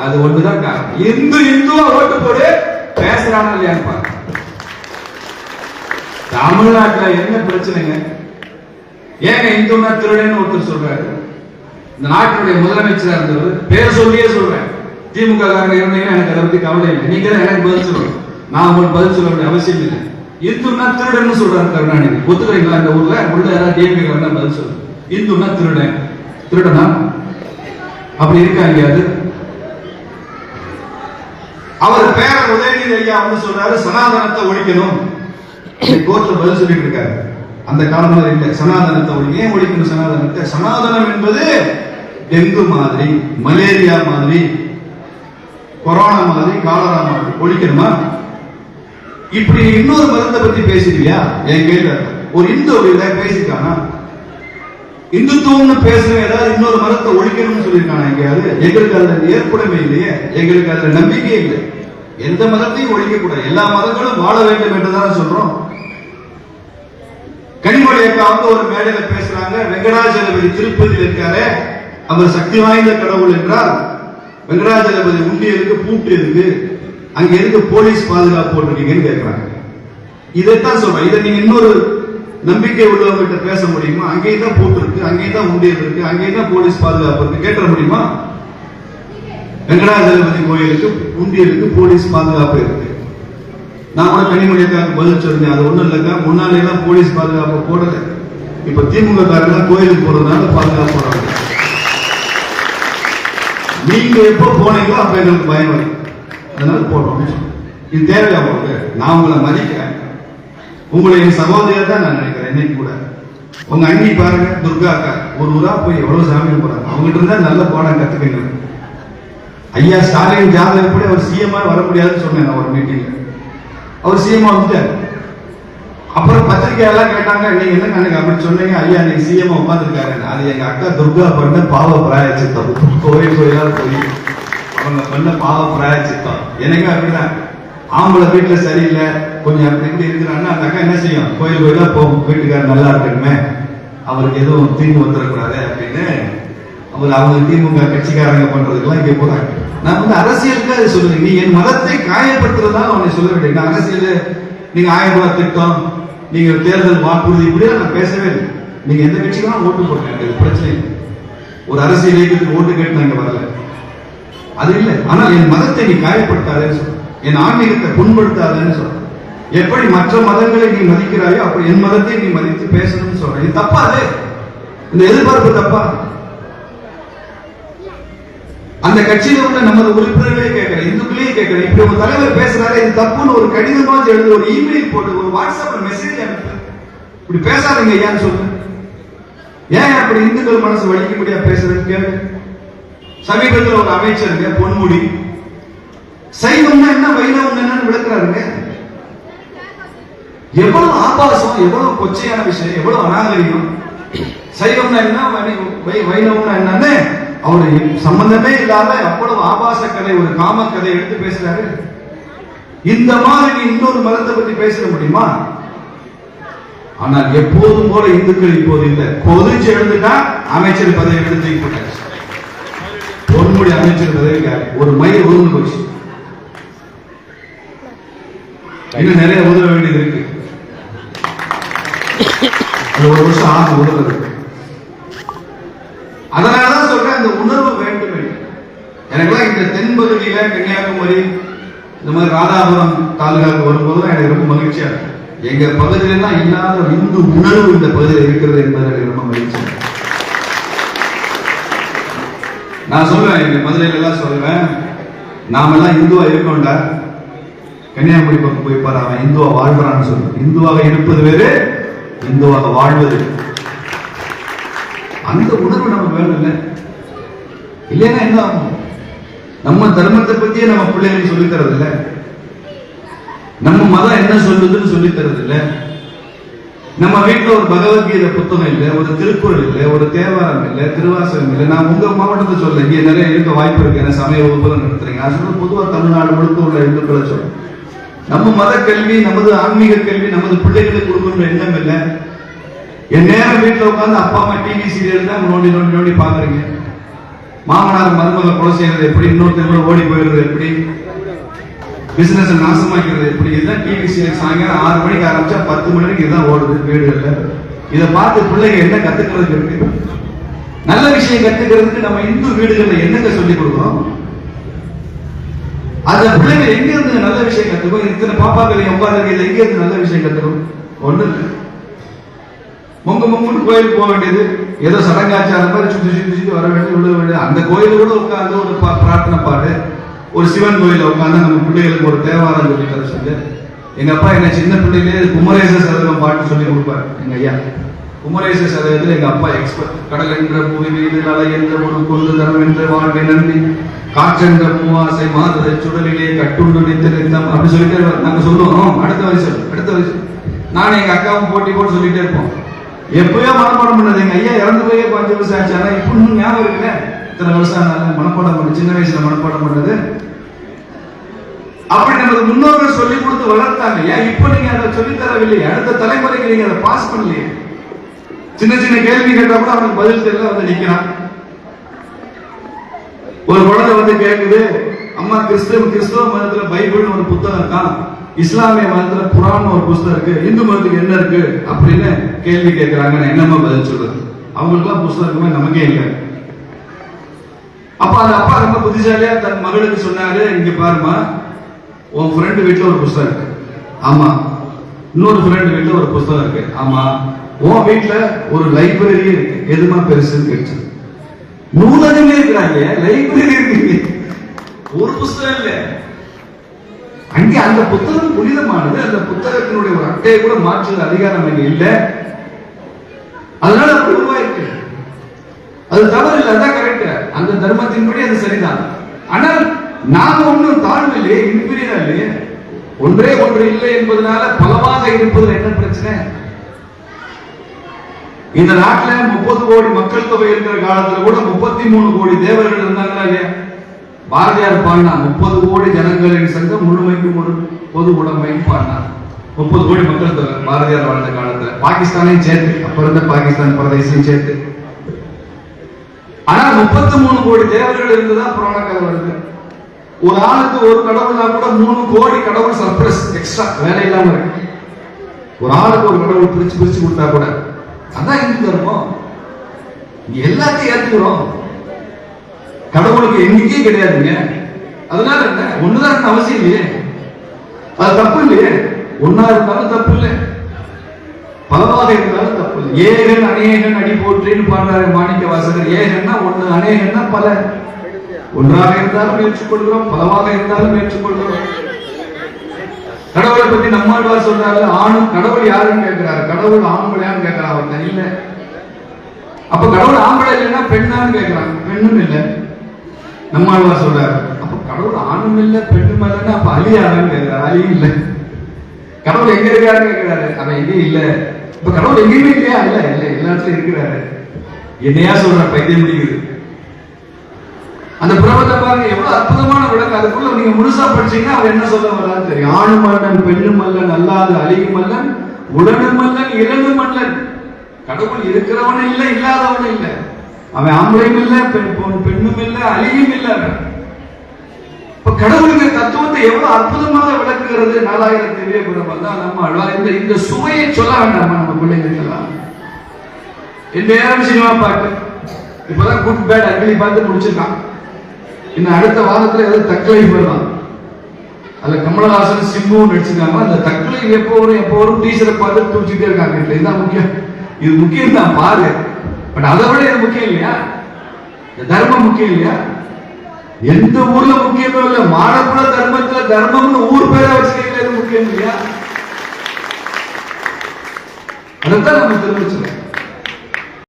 அது ஒண்ணுதான் காரணம். இந்துவா ஓட்டு போடு பேசுறானா இல்லையான்னு பாருங்க. தமிழ்நாட்டுல என்ன பிரச்சனைங்க? ஏங்க இந்துன்னா திருடன்னு ஒருத்தர் சொல்றாரு. இந்த நாட்டினுடைய முதலமைச்சரா இருந்தவர் பேர் சொல்லியே சொல்றேன். திமுக காரங்க இருந்தீங்கன்னா எனக்கு அதை பத்தி கவலை இல்லை. நீங்க தான் எனக்கு பதில் சொல்லணும். நான் உங்களுக்கு பதில் சொல்ல வேண்டிய அவசியம் இல்லை. இந்துன்னா திருடன்னு சொல்றாரு கருணாநிதி. ஒத்துக்கிறீங்களா? இந்த ஊர்ல உள்ள யாராவது டிஎம்கே காரங்க பதில் சொல்லு. இந்துன்னா திருடன், திருடனா அப்படி இருக்காங்க. அது அவர் பேர உதயநிதி ஐயா வந்து சொல்றாரு சனாதனத்தை ஒழிக்கணும். கோர்ட்ல பதில் சொல்லிட்டு இருக்காரு. அந்த காலத்துல இல்ல சனாதனத்தை ஒழிக்க. ஏன் ஒழிக்கணும் சனாதனத்தை? சனாதனம் என்பது டெங்கு மாதிரி, மலேரியா மாதிரி, கொரோனா மாதிரி, காலரா மாதிரி ஒழிக்கணுமா? இப்படி இன்னொரு மதத்தை பத்தி பேசுறியா? என் கேள்வி. ஒரு இந்து பேசிருக்கானா? இந்துத்துவம்னு பேசுற ஏதாவது இன்னொரு மதத்தை ஒழிக்கணும்னு சொல்லியிருக்கானா எங்கேயாவது? எங்களுக்கு அதுல ஏற்புடைமை இல்லையே, எங்களுக்கு அதுல நம்பிக்கை இல்லை. எந்த மதத்தையும் ஒழிக்க கூடாது, எல்லா மதங்களும் வாழ வேண்டும் என்றுதான் சொல்றோம். கனிமொழி அக்கா வந்து ஒரு மேடையில பேசுறாங்க. வெங்கடாஜலபதி திருப்பதியில் இருக்காரு, அவர் சக்தி வாய்ந்த கடவுள் என்றால் வெங்கடாஜலபதி உண்டியலுக்கு பூட்டு இருக்கு, அங்க இருக்கு போலீஸ் பாதுகாப்பு போட்டிருக்கீங்கன்னு கேட்கிறாங்க. இதைத்தான் சொல்றேன். இதை நீங்க இன்னொரு நம்பிக்கை உள்ளவர்கிட்ட பேச முடியுமா? அங்கேயும் தான் பூட்டு இருக்கு, அங்கேயும் தான் உண்டியல் இருக்கு, அங்கேயும் தான் போலீஸ் பாதுகாப்பு இருக்கு கேட்க முடியுமா? வெங்கடாஜலபதி கோயிலுக்கு உண்டியலுக்கு போலீஸ் பாதுகாப்பு இருக்கு. நான் கூட கனிமொழிக்காக பதில் சொல்றேன். அது ஒண்ணும் இல்லைங்க, முன்னாலே எல்லாம் போலீஸ் பாதுகாப்பு போடல. இப்ப திமுக காரங்க கோயிலுக்கு போறதுனால பாதுகாப்பு போடுறாங்க. நீங்க எப்ப போனீங்களோ அப்ப எங்களுக்கு பயம் வரும், அதனால போடுறோம். இது தேவையா உங்களுக்கு? நான் உங்களை மதிக்கிறேன், உங்களை என் சகோதரியா தான் நான் நினைக்கிறேன். இன்னைக்கு கூட உங்க அண்ணி பாருங்க, துர்கா அக்கா ஒரு ஊரா போய் எவ்வளவு சாமி போறாங்க. அவங்ககிட்ட இருந்தா நல்ல பாடம் கத்துக்கங்க. ஐயா ஸ்டாலின் ஜாதகம் கூட அவர் சிஎம்ஆ வர முடியாதுன்னு சொன்னேன் நான் ஒரு மீட்டிங்ல. அவர் சிஎம்ஆ வந்துட்டார். அப்புறம் பத்திரிகையெல்லாம் கேட்டாங்க, நீங்க என்ன நினைக்க அப்படி சொன்னீங்க? ஐயா நீங்க சிஎம்ஆ உட்காந்துருக்காரு. அது எங்க அக்கா துர்கா பண்ண பாவ பிராயச்சித்தம். கோயில் கோயிலா போய் அவங்க பண்ண பாவ பிராயச்சித்தம். எனக்கு அப்படிதான். ஆம்பளை வீட்டுல சரியில்லை, கொஞ்சம் அப்படி இப்படி இருக்கிறான்னா அந்த அக்கா என்ன செய்யும்? கோயில் கோயிலா போகும், வீட்டுக்காரர் நல்லா இருக்கணுமே, அவருக்கு எதுவும் தீங்கு வந்துடக்கூடாது அப்படின்னு அவர் அவங்க திமுக கட்சிக்காரங்க பண்றதுக்கெல்லாம் இங்க போறாங்க. நான் வந்து அரசியலுக்கு அது சொல்லுங்க. நீ என் மதத்தை காயப்படுத்துறதுதான் அவனை சொல்ல வேண்டிய. நான் அரசியல் நீங்க 1000 ரூபாய் திட்டம், நீங்க தேர்தல் வாக்குறுதி இப்படியே நான் பேசவே இல்லை. நீங்க எந்த கட்சிக்கெல்லாம் ஓட்டு போடுங்க, பிரச்சனை இல்லை. ஒரு அரசியல் இயக்கத்துக்கு ஓட்டு கேட்டு நாங்க வரல, அது இல்லை. ஆனால் என் மதத்தை நீ காயப்படுத்தாதேன்னு சொல்ற, என் ஆன்மீகத்தை புண்படுத்தாதேன்னு சொல்ற. எப்படி மற்ற மதங்களை நீ மதிக்கிறாயோ அப்படி என் மதத்தை நீ மதித்து பேசணும்னு சொல்ற. இது தப்பா? அது இந்த எதிர்பார்ப்பு தப்பா? அந்த கட்சியில உள்ள நமது உறுப்பினர்களே கேட்கிறேன், இந்துக்களே கேட்கிறேன். இப்படி ஒரு தலைவர் பேசுறாரு, இது தப்புன்னு ஒரு கடிதமா எழுதி, ஒரு இமெயில் போட்டு, ஒரு வாட்ஸ்அப்ல மெசேஜ் அனுப்பு, இப்படி பேசாதீங்க ஐயான்னு சொல்லுங்க. ஏன் அப்படி இந்துக்கள் மனசு வலிக்க முடியா பேசுறதுன்னு கேளு. சமீபத்தில் ஒரு அமைச்சருங்க பொன்முடி சைவம்னா என்ன வைணவம் என்னன்னு விளக்குறாருங்க. எவ்வளவு ஆபாசம், எவ்வளவு கொச்சையான விஷயம், எவ்வளவு அநாகரிகம். சைவம்னா என்ன, வைணவம்னா என்னன்னு அவரு சம்பந்தமே இல்லாத அவ்வளவு ஆபாச கதை, ஒரு காம கதை எடுத்து பேசுறாரு. இந்த மாதிரி இன்னொரு மதத்தை பத்தி பேச முடியுமா? ஆனால் எப்போதும் போல இந்துக்கள் இப்போது இல்லை. கொதிச்சு எழுந்துட்டா அமைச்சர் பதவி எடுத்து போட்டாரு. பொன்முடி அமைச்சர் பதவி ஒரு மயில் உருண்டு போச்சு. இன்னும் நிறைய உதவ வேண்டியது இருக்கு. அது ஒரு வருஷம் ஆகும் உதவுறது. அதனாலதான் சொல்றேன், அந்த உணர்வு வேண்டும். எனக்குலாம் இந்த தென்பகுதியில கன்னியாகுமரி இந்த மாதிரி ராதாபுரம் தாலுகாவுக்கு வரும்போது எனக்கு ரொம்ப மகிழ்ச்சியா இருக்கு. எங்க பகுதியிலாம் இல்லாத ஒரு இந்து உணர்வு இந்த பகுதியில் இருக்கிறது என்பது எனக்கு ரொம்ப மகிழ்ச்சியா இருக்கு. நான் சொல்லுவேன், எங்க மதுரையில எல்லாம் சொல்லுவேன், நாம எல்லாம் இந்துவா இருக்கோம்டா, கன்னியாகுமரி பக்கம் போய் பாரு, அவன் இந்துவா வாழ்றான்னு சொல்லுவேன். இந்துவாக இருப்பது வேறு, இந்துவாக வாழ்வது. அந்த உணர்வு நமக்கு வேணும் இல்லை? இல்லைன்னா என்ன ஆகும்? நம்ம தர்மத்தை பத்தியே நம்ம பிள்ளைகளுக்கு சொல்லி தரது இல்லை, நம்ம மதம் என்ன சொல்லுதுன்னு சொல்லி தரது இல்லை. நம்ம வீட்டுல ஒரு பகவத்கீதை புத்தகம் இல்லை, ஒரு திருக்குறள் இல்லை, ஒரு தேவாரம் இல்லை, திருவாசகம் இல்லை. நான் உங்க மாவட்டத்தை சொல்ல, இங்க நிறைய இருக்க வாய்ப்பு இருக்கு, என்ன சமய வகுப்பு நடத்துறீங்க. நான் சொல்ல பொதுவா தமிழ்நாடு முழுக்க உள்ள இந்துக்களை சொல்றேன். நம்ம மத கல்வி, நமது ஆன்மீக கல்வி நமது பிள்ளைகளுக்கு கொடுக்கணும்னு எண்ணம் இல்லை. என் நேரம் வீட்டுல உட்காந்து அப்பா அம்மா டிவி சீரியல் தான் நோண்டி நோண்டி நோண்டி பாக்குறீங்க. மாமனார் மருமகளை கொலை செய்யறது எப்படி, இன்னொருத்தர் ஓடி போயிடுறது எப்படி, பிசினஸ் நாசமாக்கிறது எப்படி, இதுதான் டிவி சீரியல். சாயங்காலம் 6 மணிக்கு ஆரம்பிச்சா 10 மணிக்கு இதுதான் ஓடுது வீடுகள்ல. இதை பார்த்து பிள்ளைங்க என்ன கத்துக்கிறதுக்கு இருக்கு? நல்ல விஷயம் கத்துக்கிறதுக்கு நம்ம இந்து வீடுகள்ல என்னங்க சொல்லிக் கொடுக்கிறோம்? அந்த பிள்ளைங்க எங்க இருந்து நல்ல விஷயம் கத்துக்கும்? இத்தனை பாப்பாக்களை உட்கார்ந்து எங்க இருந்து நல்ல விஷயம் கத்துக்கும்? ஒண்ணு மொங்குன்னு கோயிலுக்கு போக வேண்டியது, ஏதோ சடங்காச்சாரம் மாதிரி சுத்தி வர வேண்டியது, உள்ள வேண்டியது. அந்த கோயில கூட உட்கார்ந்து ஒரு பிரார்த்தனை பாடு, ஒரு சிவன் கோயில உட்கார்ந்து நம்ம பிள்ளைகளுக்கு ஒரு தேவாரம் சொல்லி தர சொல்லு. எங்க அப்பா என்ன சின்ன பிள்ளையிலே குமரேச சதவீதம் பாட்டு சொல்லி கொடுப்பாரு. எங்க ஐயா குமரேச சதவீதத்தில் எங்க அப்பா எக்ஸ்பர்ட். கடல் என்ற புவி மீது அலை என்ற ஒரு கொண்டு தரம் என்ற வாழ்வை நன்றி காற்றென்ற மூவாசை மாதரை சுடலிலே கட்டுண்டு நித்தம் அப்படி சொல்லிட்டு நாங்க சொல்லுவோம். அடுத்த வயசு நானும் எங்க அக்காவும் போட்டு சொல்லிட்டே இருப்போம். எப்பயோ மனப்பாடம் பண்ணது. எங்க ஐயா இறந்து போய் 5 வருஷம் ஆச்சு. ஆனா இப்ப இன்னும் ஞாபகம் இருக்குல்ல, இத்தனை வருஷம் ஆனாலும் மனப்பாடம் பண்ண, சின்ன வயசுல மனப்பாடம் பண்ணது. அப்படி நமது முன்னோர்கள் சொல்லிக் கொடுத்து வளர்த்தாங்க. ஏன் இப்ப நீங்க அதை சொல்லி தரவில்லையே? அடுத்த தலைமுறைக்கு நீங்க அதை பாஸ் பண்ணலையே? சின்ன கேள்வி கேட்டா கூட அவனுக்கு பதில் தெரியல, வந்து நிக்கிறான். ஒரு குழந்தை கேக்குது, அம்மா கிறிஸ்தவ மதத்துல பைபிள்னு ஒரு புத்தகம் இருக்கான், இஸ்லாமிய மதத்துல குர்ஆன் ஒரு புத்தகம் இருக்கு, இந்து மதத்துக்கு என்ன இருக்கு அப்படின்னு கேள்வி கேட்கிறாங்க. என்னமா பதில் சொல்றது? அவங்களுக்கு எல்லாம் புத்தகம் இருக்குமே, நமக்கே இல்லை. அப்ப அந்த அப்பா ரொம்ப புத்திசாலியா தன் மகளுக்கு சொன்னாரு, இங்க பாருமா, உன் ஃப்ரெண்டு வீட்டுல ஒரு புத்தகம் இருக்கு. ஆமா. இன்னொரு ஃப்ரெண்டு வீட்டுல ஒரு புத்தகம் இருக்கு. ஆமா. உன் வீட்டுல ஒரு லைப்ரரி இருக்கு. எதுமா பெருசுன்னு கேட்டு நூலகமே இருக்கிறாங்க, லைப்ரரி இருக்கு, ஒரு புத்தகம் இல்ல. அங்கே அந்த புத்தகம் புனிதமானது. அந்த புத்தகத்தினுடைய ஒரு அட்டையை கூட மாற்றுற அதிகாரம் அங்க இல்ல. அதனால அப்படி உருவாயிருக்கு. அது தவறு இல்லை, அதான் கரெக்ட். அந்த தர்மத்தின்படி அது சரிதான். ஆனால் நாம ஒன்றும் தாழ்வு இல்லையே, இன்பீரியரா இல்லையே. ஒன்றே ஒன்று இல்லை என்பதனால பலவாக இருப்பது என்ன பிரச்சனை? இந்த நாட்டில் 30 கோடி மக்கள் தொகை இருக்கிற காலத்துல கூட 33 கோடி தேவர்கள் இருந்தாங்களா இல்லையா? பாரதியார் பாடினா 30 கோடி ஜனங்களின் சங்கம் முழுமைக்கும் ஒரு பொது உடைமையும் பாடினா. 30 கோடி மக்கள் தொகை பாரதியார் வாழ்ந்த காலத்துல, பாகிஸ்தானையும் சேர்த்து, அப்ப இருந்த பாகிஸ்தான் பிரதேசம் சேர்த்து. ஆனா 33 கோடி தேவர்கள் இருந்துதான் புராண கதை வருது. ஒரு ஆளுக்கு ஒரு கடவுள்னா கூட 3 கோடி கடவுள் சர்ப்ளஸ் எக்ஸ்ட்ரா வேலை இல்லாம இருக்கு. ஒரு ஆளுக்கு ஒரு கடவுள் பிரிச்சு கொடுத்தா கூட. அதான் இந்து தர்மம். எல்லாத்தையும் ஏத்துக்கிறோம். கடவுளுக்கு எண்ணிக்கையே கிடையாதுங்க. அதனால என்ன, ஒண்ணுதான் அவசியம் இல்லையே, அது தப்பு இல்லையே. ஒன்னா இருந்தாலும் தப்பு இல்லை, பலவாக இருந்தாலும் தப்பு இல்லை. ஏகன் அநேகன் அடி போற்றின்னு பாடுறாரு மாணிக்க வாசகர். ஏகன்னா ஒண்ணு, அநேகன்னா பல. ஒன்றாக இருந்தாலும் ஏற்றுக்கொள்கிறோம், பலவாக இருந்தாலும் ஏற்றுக்கொள்கிறோம். கடவுளை பத்தி நம்மாழ்வார் சொல்றாரு, ஆணும் கடவுள் யாருன்னு கேட்கிறாரு, கடவுள் ஆம்பளையான்னு கேட்கிறான் ஒருத்தன். இல்ல, அப்ப கடவுள் ஆம்பளை இல்லைன்னா பெண்ணான்னு கேட்கிறான், பெண்ணும் இல்லை. நம்மாழ்வார் சொல்றாரு, அப்ப கடவுள் ஆணும் இல்லை பெண்ணும் இல்லைன்னா அப்ப அழியாருன்னு கேட்கிறாரு, அழியும் இல்லை. கடவுள் எங்க இருக்காருன்னு கேட்கிறாரு, அவன் எங்கேயும் இல்ல. இப்ப கடவுள் எங்கேயுமே இல்லையா? இல்ல இல்ல, எல்லா இடத்துலயும் இருக்கிறாரு. என்னையா சொல்ற, பைத்தியம் முடிக்குது. அந்த பிரபத்தை பாருங்க, எவ்வளவு அற்புதமான விளக்கம். அதுக்குள்ள நீங்க முழுசா படிச்சீங்கன்னா அவர் என்ன சொல்ல வர்றாரு தெரியும். ஆணும் அல்லன் பெண்ணும் அல்லன் அல்லாது அழியும் அல்லன் உடனும் அல்லன் இளனும் அல்லன். கடவுள் இருக்கிறவனும் இல்லை, இல்லாதவனும் இல்லை. அவன் ஆம்பளையும் இல்லை, பெண்ணும் இல்லை, அழியும் இல்லை. இப்ப கடவுளுக்கு தத்துவத்தை எவ்வளவு அற்புதமாக விளக்குகிறது 4000 திவ்ய பிரபந்தம் தான் நம்ம அழ்வார். இந்த சுவையை சொல்ல வேண்டாமா நம்ம பிள்ளைங்களுக்கெல்லாம்? எந்த நேரம் சினிமா பாட்டு, இப்பதான் குட் பேட் அக்லி பார்த்து முடிச்சிருக்கான். இன்னும் அடுத்த வாரத்துல ஏதாவது தக்கலை போயிடலாம். அதுல கமலஹாசன் சிம்பு நடிச்சிருக்காங்க. அந்த தக்கலை எப்போ வரும் டீச்சரை பார்த்து துடிச்சுட்டே இருக்காங்க. இதுதான் முக்கியம், இது முக்கியம் தான் பாரு. பட் அதை விட இது முக்கியம் இல்லையா? இந்த தர்மம் முக்கியம் இல்லையா? எந்த ஊர்ல முக்கியமே இல்லை, மாடப்புற தர்மத்துல தர்மம்னு ஊர் பேரை வச்சுக்கிறது முக்கியம் இல்லையா? அதைத்தான் நம்ம தெரிவிச்சுக்கிறோம்.